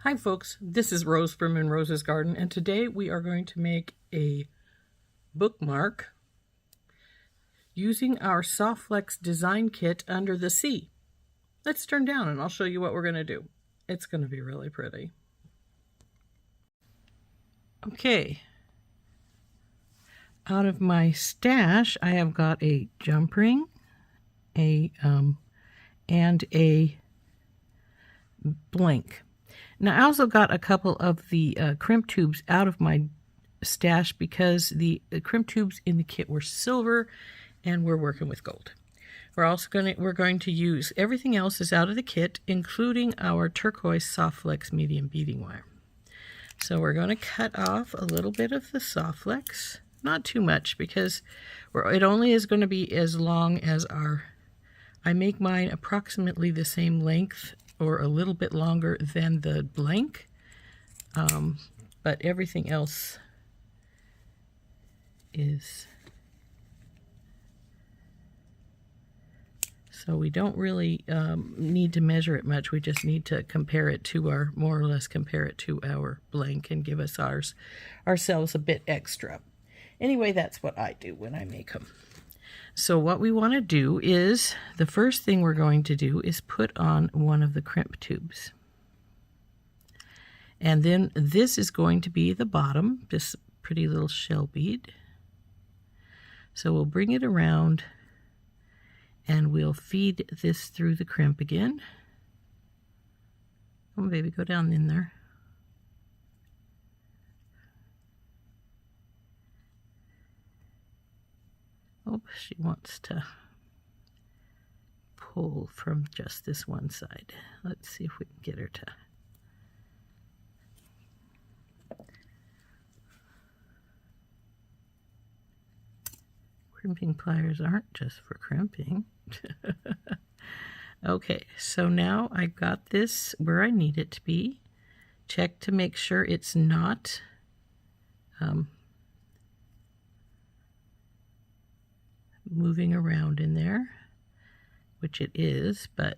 Hi folks, this is Rose from In Rose's Garden, and today we are going to make a bookmark using our SoftFlex Design kit under the sea. Let's turn down and I'll show you what we're going to do. It's going to be really pretty. Okay, out of my stash I have got a jumpring, and a blank. Now I also got a couple of the crimp tubes out of my stash because the crimp tubes in the kit were silver and we're working with gold. We're going to use everything else is out of the kit, including our turquoise SoftFlex medium beading wire. So we're going to cut off a little bit of the SoftFlex, not too much because it only is going to be as long as I make mine approximately the same length or a little bit longer than the blank, but everything else is, so we don't really need to measure it much. We just need to compare it to more or less compare it to our blank and give us ourselves a bit extra. Anyway, that's what I do when I make them. So what we want to do is, the first thing we're going to do is put on one of the crimp tubes. And then this is going to be the bottom, this pretty little shell bead. So we'll bring it around and we'll feed this through the crimp again. Come on, baby, go down in there. Oh, she wants to pull from just this one side. Let's see if we can get her to. Crimping pliers aren't just for crimping. Okay, so now I got this where I need it to be. Check to make sure it's not moving around in there, which it is, but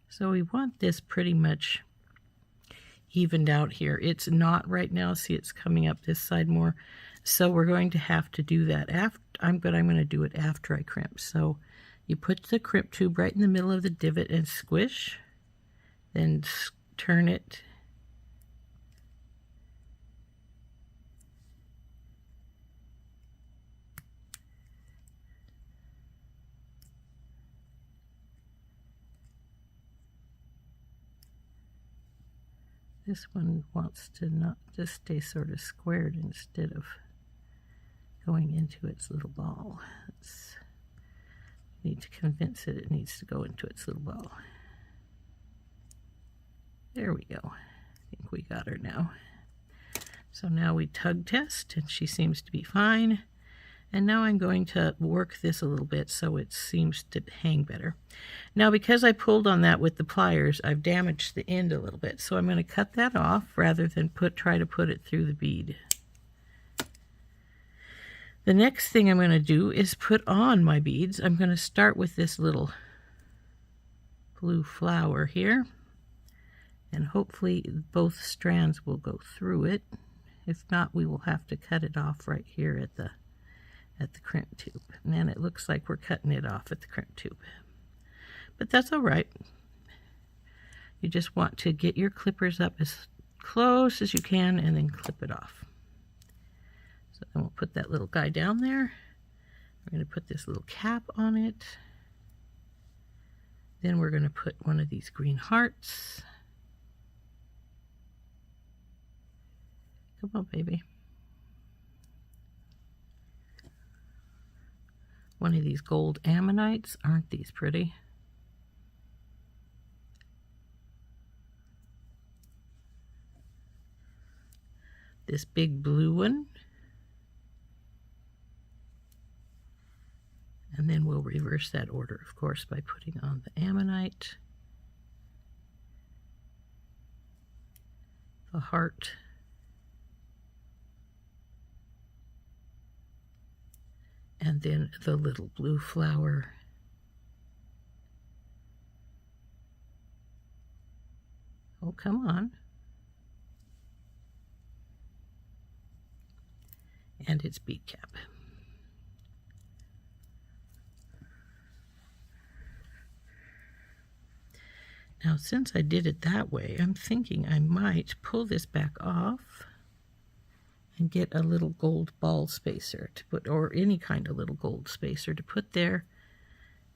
so we want this pretty much evened out here. It's not right now. See, it's coming up this side more, so we're going to have to do that after. I'm going to do it after I crimp. So you put the crimp tube right in the middle of the divot and squish, then turn it. This one wants to not just stay sort of squared instead of going into its little ball. Need to convince it needs to go into its little ball. There we go. I think we got her now. So now we tug test and she seems to be fine. And now I'm going to work this a little bit so it seems to hang better. Now because I pulled on that with the pliers, I've damaged the end a little bit. So I'm going to cut that off rather than try to put it through the bead. The next thing I'm going to do is put on my beads. I'm going to start with this little blue flower here, and hopefully both strands will go through it. If not, we will have to cut it off right here at the crimp tube. And it looks like we're cutting it off at the crimp tube, but that's all right. You just want to get your clippers up as close as you can and then clip it off. So then we'll put that little guy down there. We're going to put this little cap on it. Then we're going to put one of these green hearts. Come on, baby. One of these gold ammonites. Aren't these pretty? This big blue one. And then we'll reverse that order, of course, by putting on the ammonite, the heart, And then the little blue flower. Oh, come on. And its bead cap. Now, since I did it that way, I'm thinking I might pull this back off and get a little gold ball spacer to put, or any kind of little gold spacer to put there.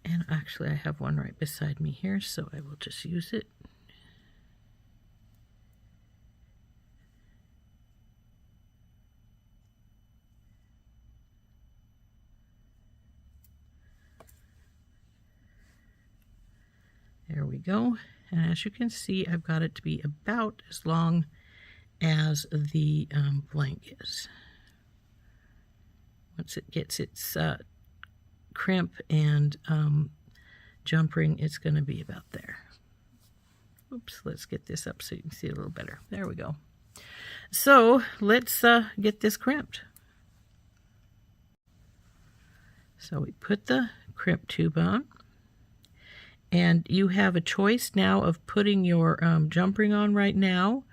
And actually, I have one right beside me here, so I will just use it. There we go. And as you can see, I've got it to be about as long as the blank is. Once it gets its crimp and jumpring, it's going to be about there. Oops, let's get this up so you can see it a little better. There we go. So let's get this crimped. So we put the crimp tube on. And you have a choice now of putting your jumpring on right now,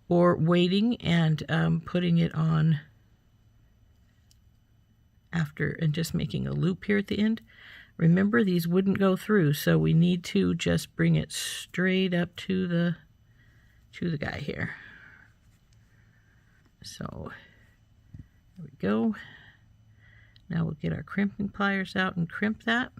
or waiting and putting it on after and just making a loop here at the end. Remember, these wouldn't go through, so we need to just bring it straight up to the guy here. So there we go. Now we'll get our crimping pliers out and crimp that.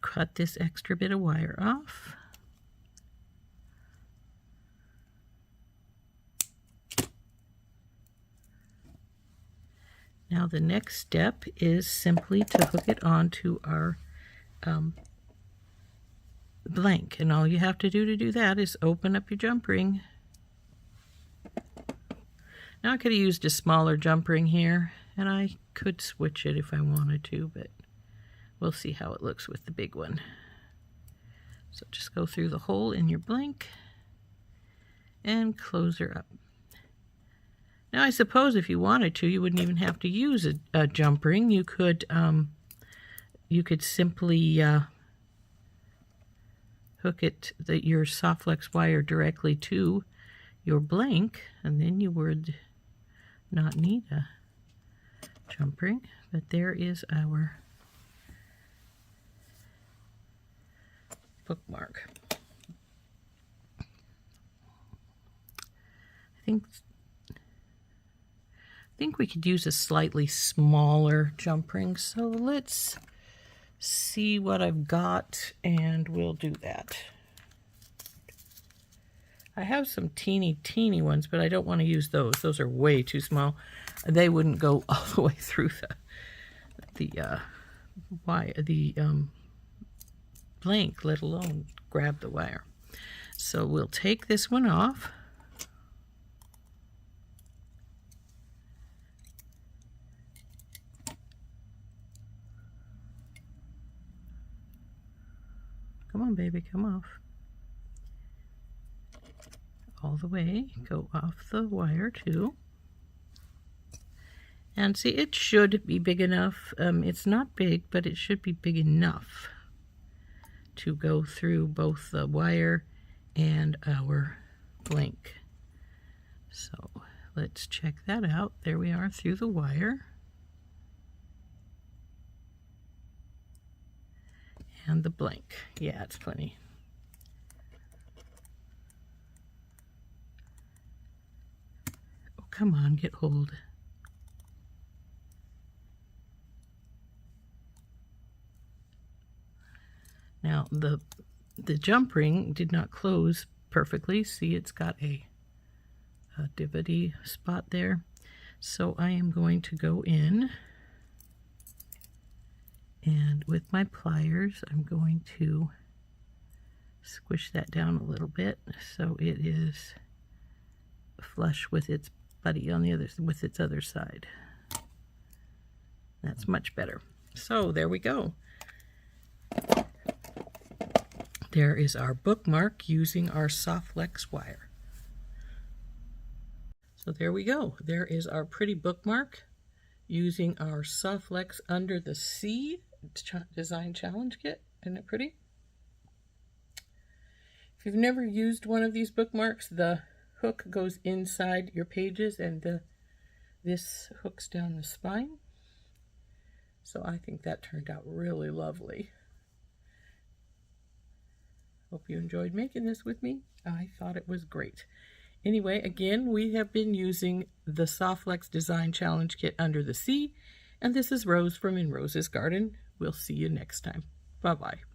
Cut this extra bit of wire off. Now the next step is simply to hook it onto our blank, and all you have to do that is open up your jump ring. Now I could have used a smaller jump ring here, and I could switch it if I wanted to, but we'll see how it looks with the big one. So just go through the hole in your blank and close her up. Now I suppose if you wanted to, you wouldn't even have to use a jump ring. You could simply hook your SoftFlex wire directly to your blank, and then you would not need a jump ring. But there is our bookmark. I think we could use a slightly smaller jump ring, so let's see what I've got and we'll do that. I have some teeny ones, but I don't want to use those. Those are way too small. They wouldn't go all the way through the blank, let alone grab the wire. So we'll take this one off. Come on, baby, come off. All the way, go off the wire too. And see, it should be big enough. It's not big, but it should be big enough to go through both the wire and our blank. So let's check that out. There we are through the wire. And the blank. Yeah, it's plenty. Oh, come on, get hold. Now Now the jump ring did not close perfectly. See, it's got a divotty spot there. So I am going to go in, and with my pliers I'm going to squish that down a little bit so it is flush with its buddy on the other side. That's much better. So there we go. There is our bookmark using our SoftFlex wire. So there we go. There is our pretty bookmark using our SoftFlex Under the Sea Design Challenge Kit. Isn't it pretty? If you've never used one of these bookmarks, the hook goes inside your pages and this hooks down the spine. So I think that turned out really lovely. Hope you enjoyed making this with me. I thought it was great. Anyway, again, we have been using the SoftFlex Design Challenge Kit Under the Sea, and this is Rose from In Rose's Garden. We'll see you next time. Bye-bye.